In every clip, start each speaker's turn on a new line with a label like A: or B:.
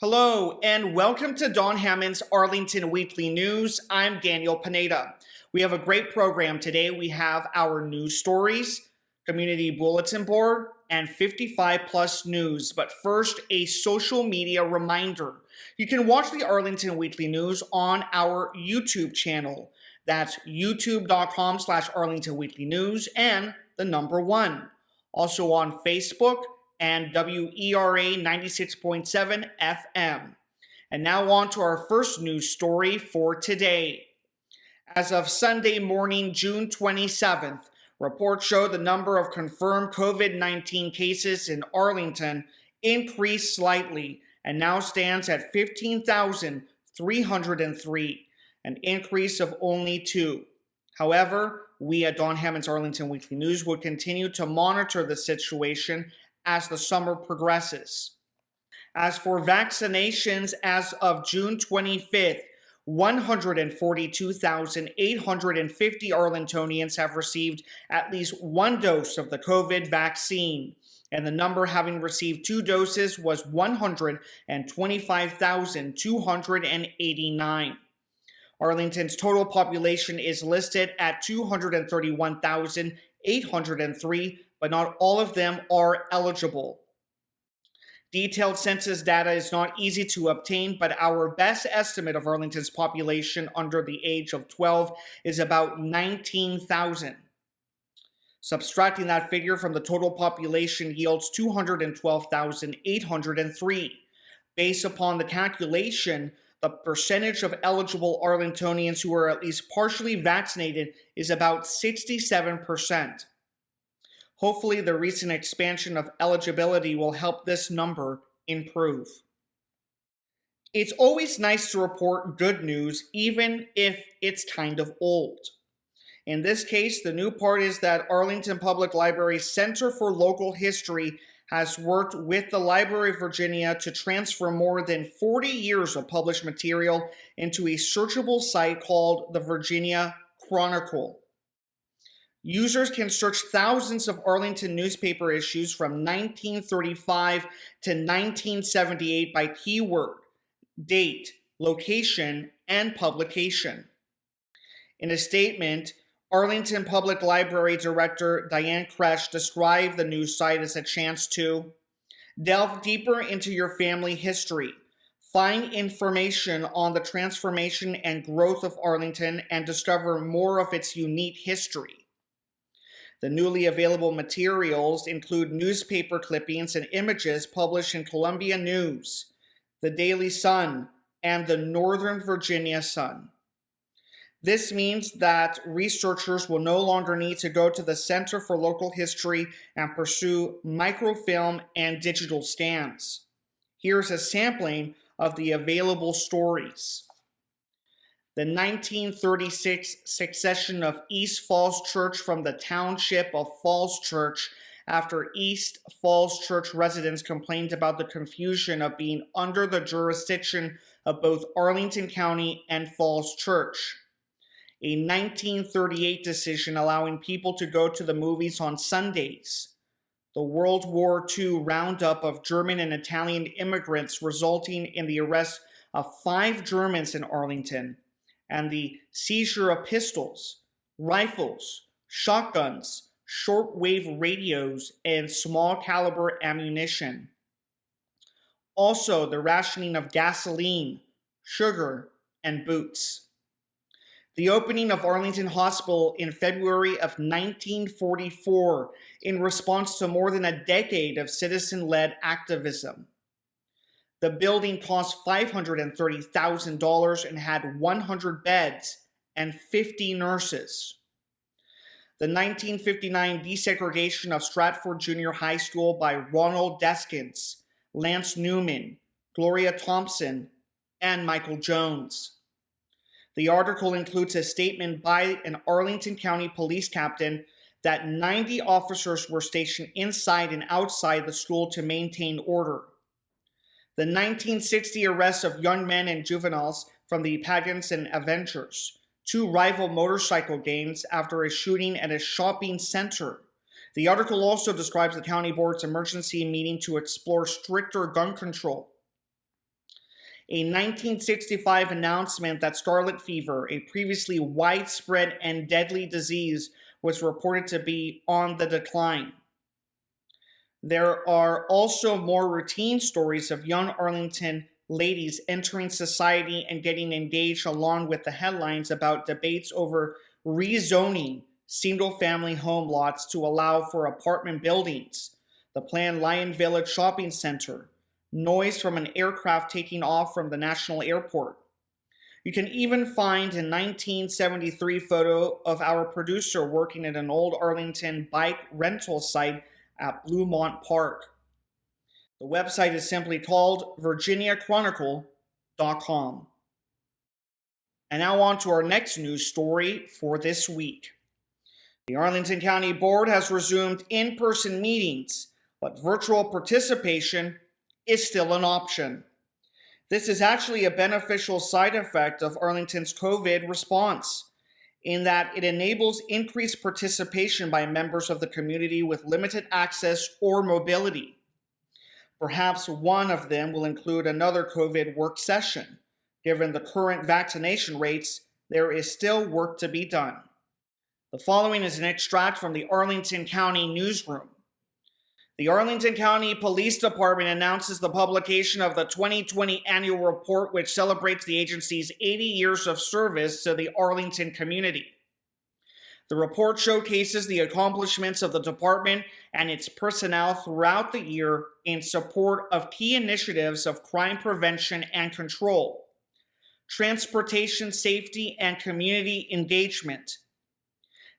A: Hello, and welcome to Don Hammond's Arlington Weekly News. I'm Daniel Pineda. We have a great program today. We have our news stories, community bulletin board, and 55 plus news. But first, a social media reminder. You can watch the Arlington Weekly News on our YouTube channel. That's youtube.com/Arlington Weekly News and the number 1. Also on Facebook and WERA 96.7 FM. And now on to our first news story for today. As of Sunday morning, June 27th, reports show the number of confirmed COVID-19 cases in Arlington increased slightly and now stands at 15,303, an increase of only 2. However, we at Don Hammond's Arlington Weekly News will continue to monitor the situation as the summer progresses. As for vaccinations, as of June 25th, 142,850 Arlingtonians have received at least 1 dose of the COVID vaccine, and the number having received 2 doses was 125,289. Arlington's total population is listed at 231,803, but not all of them are eligible. Detailed census data is not easy to obtain, but our best estimate of Arlington's population under the age of 12 is about 19,000. Subtracting that figure from the total population yields 212,803. Based upon the calculation, the percentage of eligible Arlingtonians who are at least partially vaccinated is about 67%. Hopefully, the recent expansion of eligibility will help this number improve. It's always nice to report good news, even if it's kind of old. In this case, the new part is that Arlington Public Library's Center for Local History has worked with the Library of Virginia to transfer more than 40 years of published material into a searchable site called the Virginia Chronicle. Users can search thousands of Arlington newspaper issues from 1935 to 1978 by keyword, date, location, and publication. In a statement, Arlington Public Library Director Diane Kresh described the news site as a chance to delve deeper into your family history, find information on the transformation and growth of Arlington, and discover more of its unique history. The newly available materials include newspaper clippings and images published in Columbia News, the Daily Sun, and the Northern Virginia Sun. This means that researchers will no longer need to go to the Center for Local History and pursue microfilm and digital scans. Here's a sampling of the available stories. The 1936 succession of East Falls Church from the Township of Falls Church after East Falls Church residents complained about the confusion of being under the jurisdiction of both Arlington County and Falls Church. A 1938 decision allowing people to go to the movies on Sundays. The World War II roundup of German and Italian immigrants resulting in the arrest of 5 Germans in Arlington, and the seizure of pistols, rifles, shotguns, shortwave radios, and small caliber ammunition. Also, the rationing of gasoline, sugar, and boots. The opening of Arlington Hospital in February of 1944 in response to more than a decade of citizen-led activism. The building cost $530,000 and had 100 beds and 50 nurses. The 1959 desegregation of Stratford Junior High School by Ronald Deskins, Lance Newman, Gloria Thompson, and Michael Jones. The article includes a statement by an Arlington County police captain that 90 officers were stationed inside and outside the school to maintain order. The 1960 arrest of young men and juveniles from the Pagans and Avengers, 2 rival motorcycle gangs after a shooting at a shopping center. The article also describes the county board's emergency meeting to explore stricter gun control. A 1965 announcement that scarlet fever, a previously widespread and deadly disease, was reported to be on the decline. There are also more routine stories of young Arlington ladies entering society and getting engaged, along with the headlines about debates over rezoning single-family home lots to allow for apartment buildings, the planned Lion Village shopping center, noise from an aircraft taking off from the national airport. You can even find a 1973 photo of our producer working at an old Arlington bike rental site at Bluemont Park. The website is simply called virginiachronicle.com. And now on to our next news story for this week. The Arlington County Board has resumed in-person meetings, but virtual participation is still an option. This is actually a beneficial side effect of Arlington's COVID response, in that it enables increased participation by members of the community with limited access or mobility. Perhaps one of them will include another COVID work session. Given the current vaccination rates, there is still work to be done. The following is an extract from the Arlington County Newsroom. The Arlington County Police Department announces the publication of the 2020 annual report, which celebrates the agency's 80 years of service to the Arlington community. The report showcases the accomplishments of the department and its personnel throughout the year in support of key initiatives of crime prevention and control, transportation safety, and community engagement.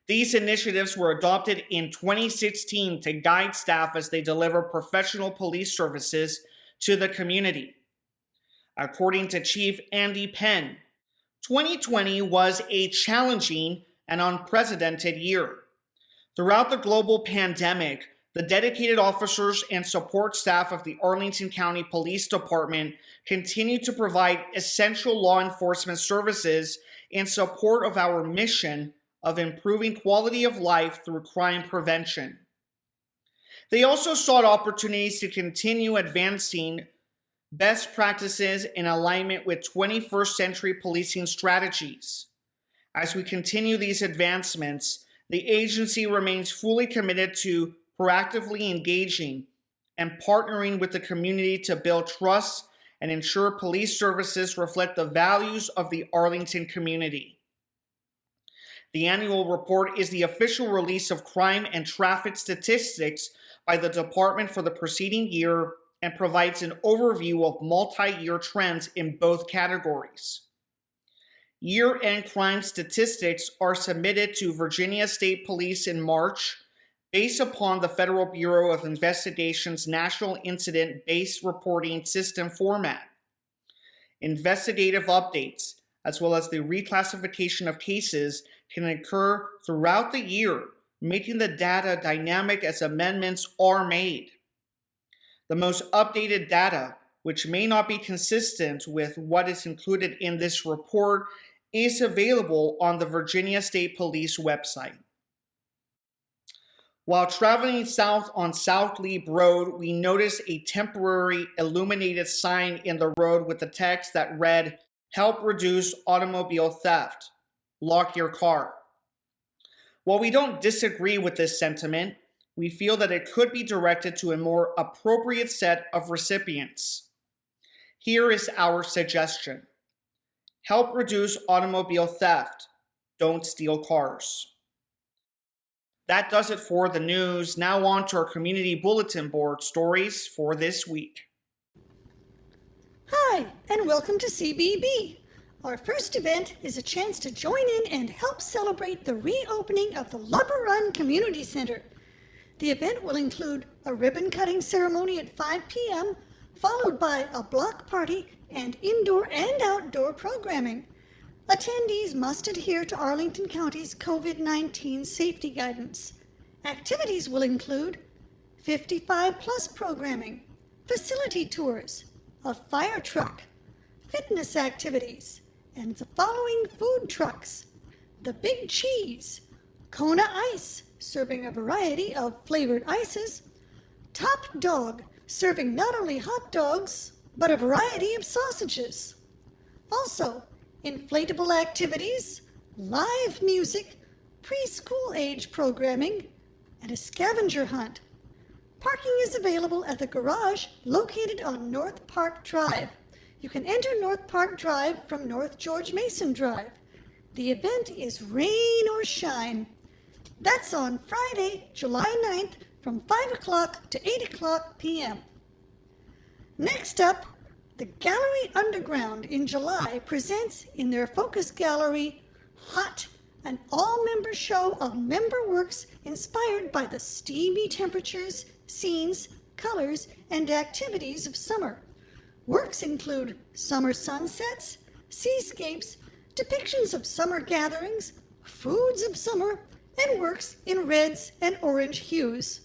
A: These initiatives were adopted in 2016 to guide staff as they deliver professional police services to the community. According to Chief Andy Penn, 2020 was a challenging and unprecedented year. Throughout the global pandemic, the dedicated officers and support staff of the Arlington County Police Department continue to provide essential law enforcement services in support of our mission of improving quality of life through crime prevention. They also sought opportunities to continue advancing best practices in alignment with 21st century policing strategies. As we continue these advancements, the agency remains fully committed to proactively engaging and partnering with the community to build trust and ensure police services reflect the values of the Arlington community. The annual report is the official release of crime and traffic statistics by the department for the preceding year and provides an overview of multi-year trends in both categories. Year-end crime statistics are submitted to Virginia State Police in March based upon the Federal Bureau of Investigation's National Incident-Based Reporting System format. Investigative updates, as well as the reclassification of cases, can occur throughout the year, making the data dynamic as amendments are made. The most updated data, which may not be consistent with what is included in this report, is available on the Virginia State Police website. While traveling south on South Leap Road, we noticed a temporary illuminated sign in the road with the text that read, "Help reduce automobile theft. Lock your car." While we don't disagree with this sentiment, we feel that it could be directed to a more appropriate set of recipients. Here is our suggestion. Help reduce automobile theft. Don't steal cars. That does it for the news. Now on to our community bulletin board stories for this week.
B: Hi, and welcome to CBB. Our first event is a chance to join in and help celebrate the reopening of the Lubber Run Community Center. The event will include a ribbon-cutting ceremony at 5 p.m., followed by a block party and indoor and outdoor programming. Attendees must adhere to Arlington County's COVID-19 safety guidance. Activities will include 55-plus programming, facility tours, a fire truck, fitness activities, and the following food trucks: the Big Cheese, Kona Ice, serving a variety of flavored ices, Top Dog, serving not only hot dogs, but a variety of sausages. Also, inflatable activities, live music, preschool age programming, and a scavenger hunt. Parking is available at the garage located on North Park Drive. You can enter North Park Drive from North George Mason Drive. The event is rain or shine. That's on Friday, July 9th from 5 o'clock to 8 o'clock p.m. Next up, the Gallery Underground in July presents in their Focus Gallery Hot, an all-member show of member works inspired by the steamy temperatures, scenes, colors, and activities of summer. Works include summer sunsets, seascapes, depictions of summer gatherings, foods of summer, and works in reds and orange hues.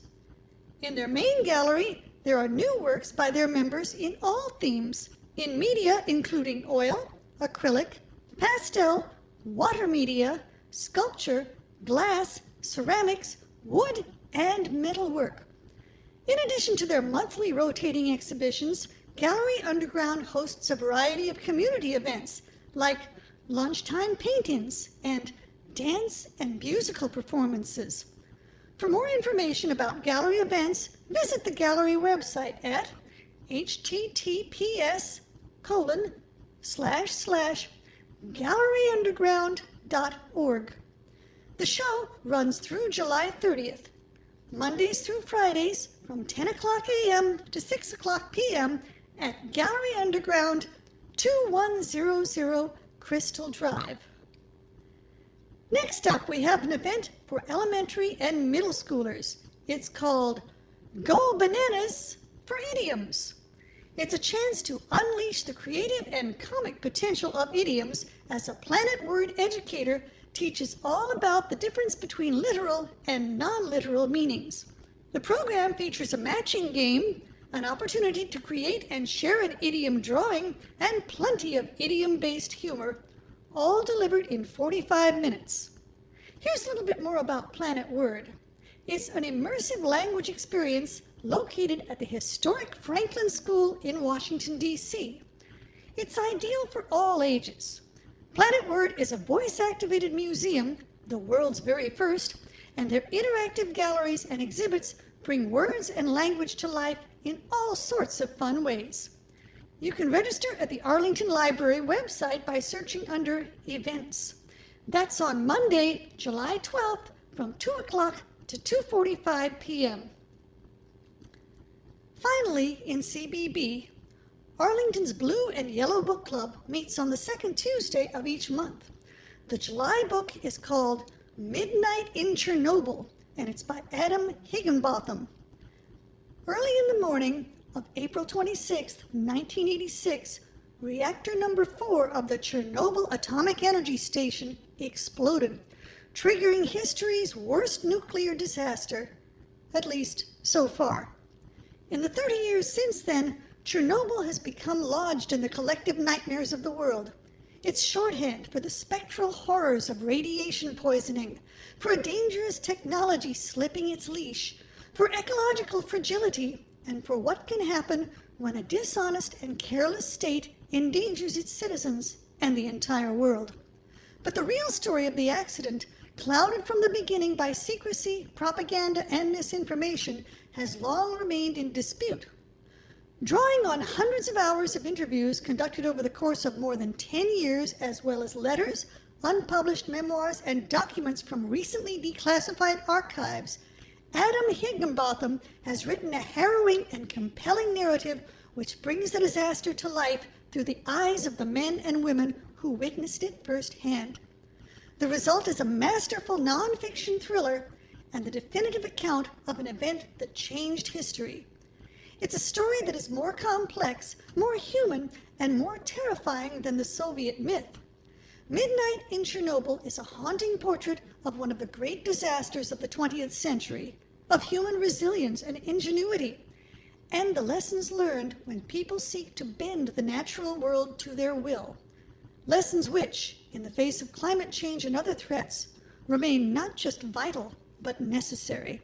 B: In their main gallery, there are new works by their members in all themes, in media including oil, acrylic, pastel, water media, sculpture, glass, ceramics, wood, and metalwork. In addition to their monthly rotating exhibitions, Gallery Underground hosts a variety of community events like lunchtime paint-ins and dance and musical performances. For more information about gallery events, visit the gallery website at https://galleryunderground.org. The show runs through July 30th, Mondays through Fridays from 10 o'clock a.m. to 6 o'clock p.m. at Gallery Underground, 2100 Crystal Drive. Next up, we have an event for elementary and middle schoolers. It's called Go Bananas for Idioms. It's a chance to unleash the creative and comic potential of idioms as a Planet Word educator teaches all about the difference between literal and non-literal meanings. The program features a matching game, an opportunity to create and share an idiom drawing, and plenty of idiom-based humor, all delivered in 45 minutes. Here's a little bit more about Planet Word. It's an immersive language experience located at the historic Franklin School in Washington, D.C. It's ideal for all ages. Planet Word is a voice-activated museum, the world's very first, and their interactive galleries and exhibits bring words and language to life in all sorts of fun ways. You can register at the Arlington Library website by searching under Events. That's on Monday, July 12th from 2 o'clock to 2:45 p.m. Finally, in CBB, Arlington's Blue and Yellow Book Club meets on the second Tuesday of each month. The July book is called Midnight in Chernobyl, and it's by Adam Higginbotham. Early in the morning of April 26, 1986, reactor number 4 of the Chernobyl Atomic Energy Station exploded, triggering history's worst nuclear disaster, at least so far. In the 30 years since then, Chernobyl has become lodged in the collective nightmares of the world. It's shorthand for the spectral horrors of radiation poisoning, for a dangerous technology slipping its leash, for ecological fragility, and for what can happen when a dishonest and careless state endangers its citizens and the entire world. But the real story of the accident, clouded from the beginning by secrecy, propaganda, and misinformation, has long remained in dispute. Drawing on hundreds of hours of interviews conducted over the course of more than 10 years, as well as letters, unpublished memoirs, and documents from recently declassified archives, Adam Higginbotham has written a harrowing and compelling narrative which brings the disaster to life through the eyes of the men and women who witnessed it firsthand. The result is a masterful nonfiction thriller and the definitive account of an event that changed history. It's a story that is more complex, more human, and more terrifying than the Soviet myth. Midnight in Chernobyl is a haunting portrait of one of the great disasters of the 20th century, of human resilience and ingenuity, and the lessons learned when people seek to bend the natural world to their will. Lessons which, in the face of climate change and other threats, remain not just vital, but necessary.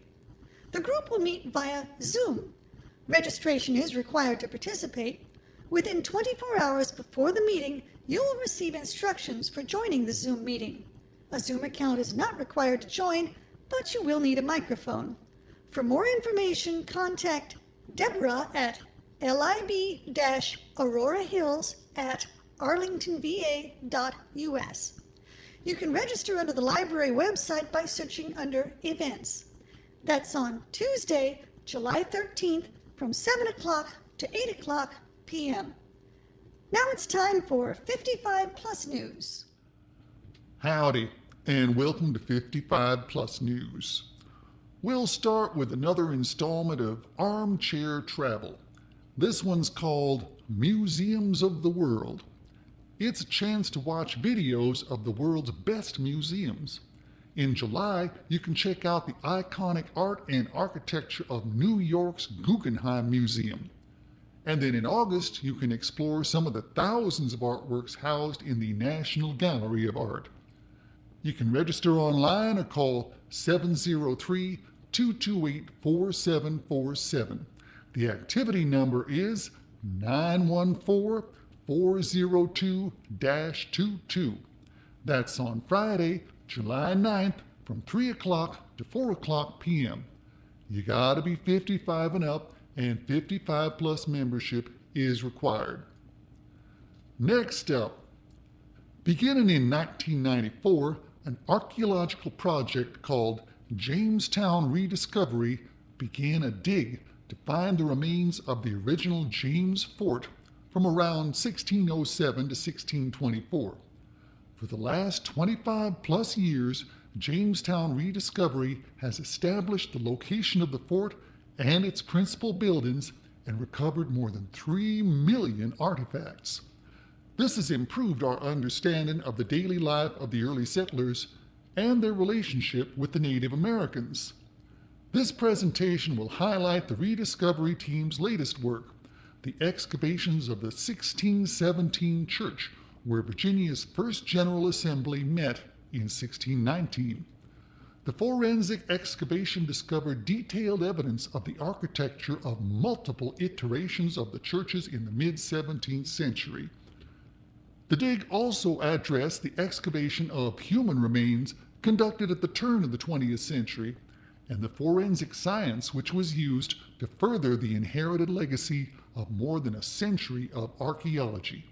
B: The group will meet via Zoom. Registration is required to participate. Within 24 hours before the meeting, you will receive instructions for joining the Zoom meeting. A Zoom account is not required to join, but you will need a microphone. For more information, contact Deborah at lib-aurora-hills@arlingtonva.us. You can register under the library website by searching under Events. That's on Tuesday, July 13th from 7 o'clock to 8 o'clock p.m. Now it's time for 55 Plus News.
C: Howdy, and welcome to 55 Plus News. We'll start with another installment of Armchair Travel. This one's called Museums of the World. It's a chance to watch videos of the world's best museums. In July, you can check out the iconic art and architecture of New York's Guggenheim Museum. And then in August, you can explore some of the thousands of artworks housed in the National Gallery of Art. You can register online or call 703-228-4747. The activity number is 914-402-22. That's on Friday, July 9th from 3 o'clock to 4 o'clock p.m. You gotta be 55 and up, and 55 plus membership is required. Next up, beginning in 1994, an archaeological project called Jamestown Rediscovery began a dig to find the remains of the original James Fort from around 1607 to 1624. For the last 25 plus years, Jamestown Rediscovery has established the location of the fort and its principal buildings and recovered more than 3 million artifacts. This has improved our understanding of the daily life of the early settlers and their relationship with the Native Americans. This presentation will highlight the rediscovery team's latest work, the excavations of the 1617 church, where Virginia's first General Assembly met in 1619. The forensic excavation discovered detailed evidence of the architecture of multiple iterations of the churches in the mid-17th century. The dig also addressed the excavation of human remains conducted at the turn of the 20th century and the forensic science which was used to further the inherited legacy of more than a century of archaeology.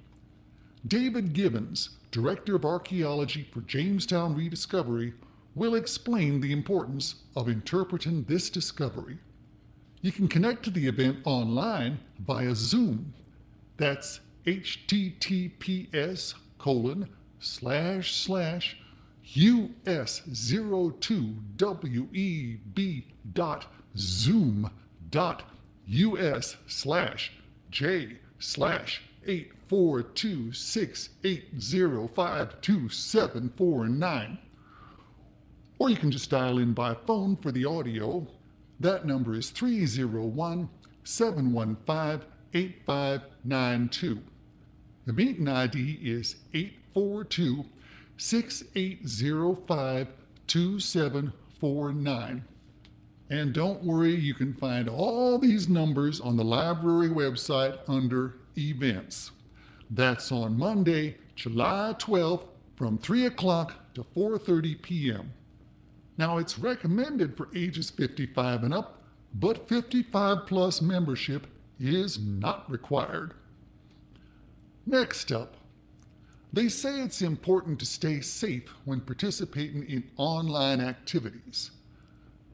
C: David Gibbons, Director of Archaeology for Jamestown Rediscovery, will explain the importance of interpreting this discovery. You can connect to the event online via Zoom. That's https://us0.2web.zoom.us/J/84268052749. Or you can just dial in by phone for the audio. That number is 301-715-8592. The meeting ID is 842-6805-2749. And don't worry, you can find all these numbers on the library website under Events. That's on Monday, July 12th from 3 o'clock to 4:30 p.m. Now, it's recommended for ages 55 and up, but 55 plus membership is not required. Next up, they say it's important to stay safe when participating in online activities.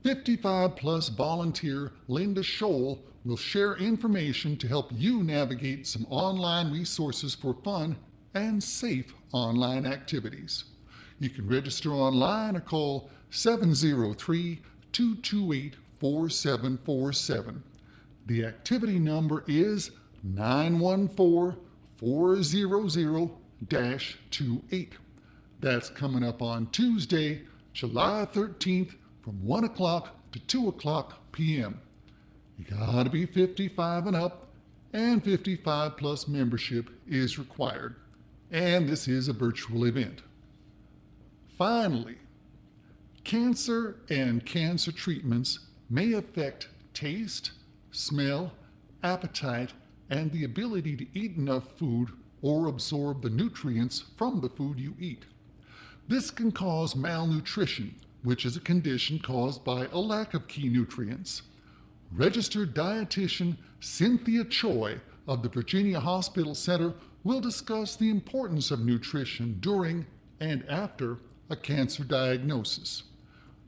C: 55 plus volunteer Linda Scholl will share information to help you navigate some online resources for fun and safe online activities. You can register online or call 703-228-4747. The activity number is 914-400-28. That's coming up on Tuesday, July 13th from 1 o'clock to 2 o'clock p.m. You gotta be 55 and up, and 55 plus membership is required. And this is a virtual event. Finally, cancer and cancer treatments may affect taste, smell, appetite, and the ability to eat enough food or absorb the nutrients from the food you eat. This can cause malnutrition, which is a condition caused by a lack of key nutrients. Registered dietitian Cynthia Choi of the Virginia Hospital Center will discuss the importance of nutrition during and after a cancer diagnosis.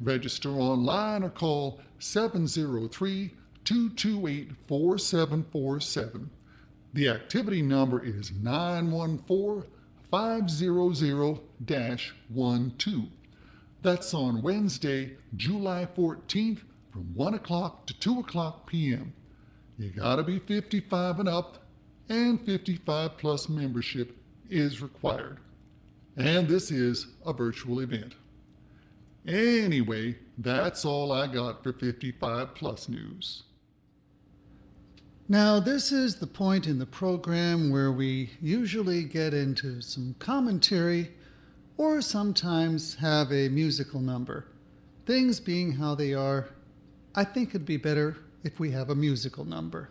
C: Register online or call 703-228-4747. The activity number is 914-500-12. That's on Wednesday, July 14th from 1 o'clock to 2 o'clock p.m. You gotta be 55 and up, and 55 plus membership is required. And this is a virtual event. Anyway, that's all I got for 55 plus news.
D: Now, this is the point in the program where we usually get into some commentary or sometimes have a musical number. Things being how they are, I think it'd be better if we have a musical number.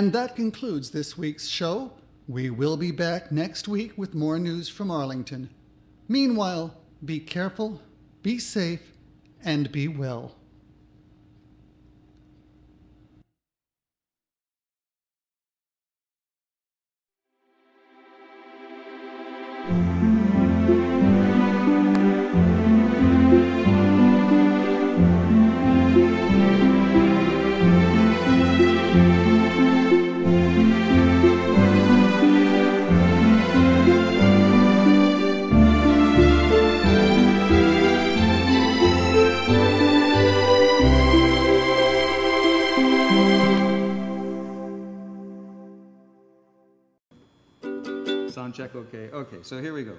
D: And that concludes this week's show. We will be back next week with more news from Arlington. Meanwhile, Be careful, be safe, and be well.
E: Sound check, okay. Okay, so here we go.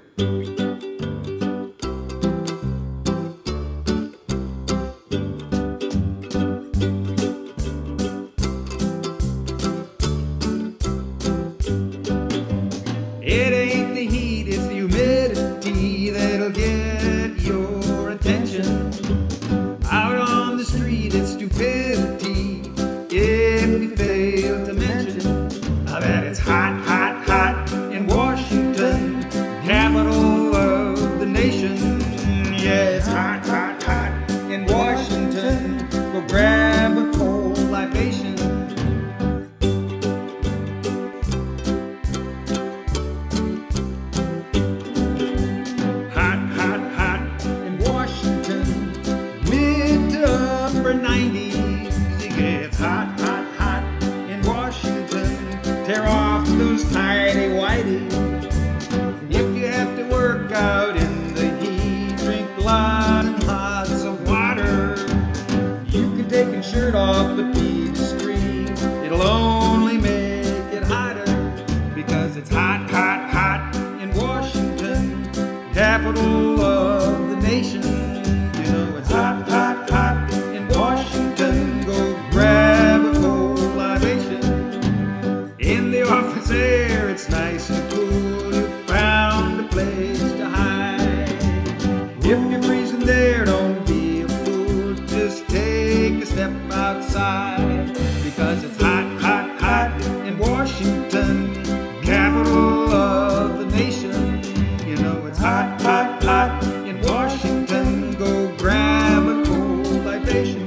E: It ain't the heat, it's the humidity that'll get your attention. Out on the street, it's stupidity if we fail to mention that it's hot, hot, hot in Washington, capital of the nation. Yeah, it's hot, hot, hot in Washington. Go grab a cold libation. Hot, hot, hot in Washington, mid to upper 90s. Yeah, it's hot, hot, hot in Washington. Tear off those tidy whities. If you have to work out in the heat, drink lots and lots of water. You can take your shirt off but be discreet. It'll only make it hotter because it's hot, hot, hot in Washington, capital of the nation. You know it's hot, hot, hot in Washington. Go grab a cold libation. In the office air, it's nice and cool. You found a place to hide. If you're freezing there, don't be a fool. Just take a step outside because it's hot, hot, hot in Washington, capital of the nation. You know it's hot, hot, hot in Washington. Go grab a cold libation.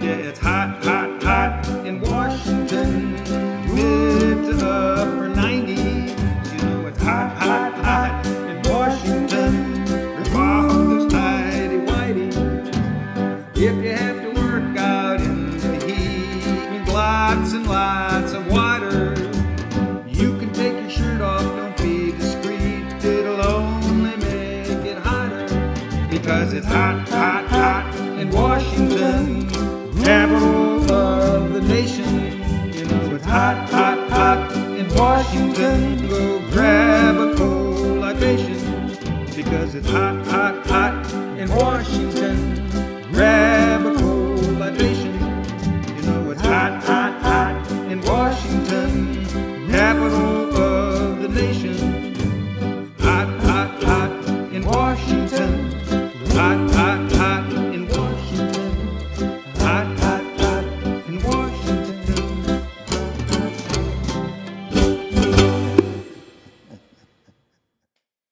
E: Yeah, it's hot, hot, hot in Washington, mid to upper 90s. You know it's hot, hot, hot in Washington. Rip off those tidy whities. If you have to work out in the heat, drink lots and lots of water. You can take your shirt off, don't be discreet. It'll only make it hotter because it's hot, hot, hot in Washington, capital of the nation. You know it's hot, hot, hot in Washington. Go grab a cold libation because it's hot, hot, hot in Washington. Grab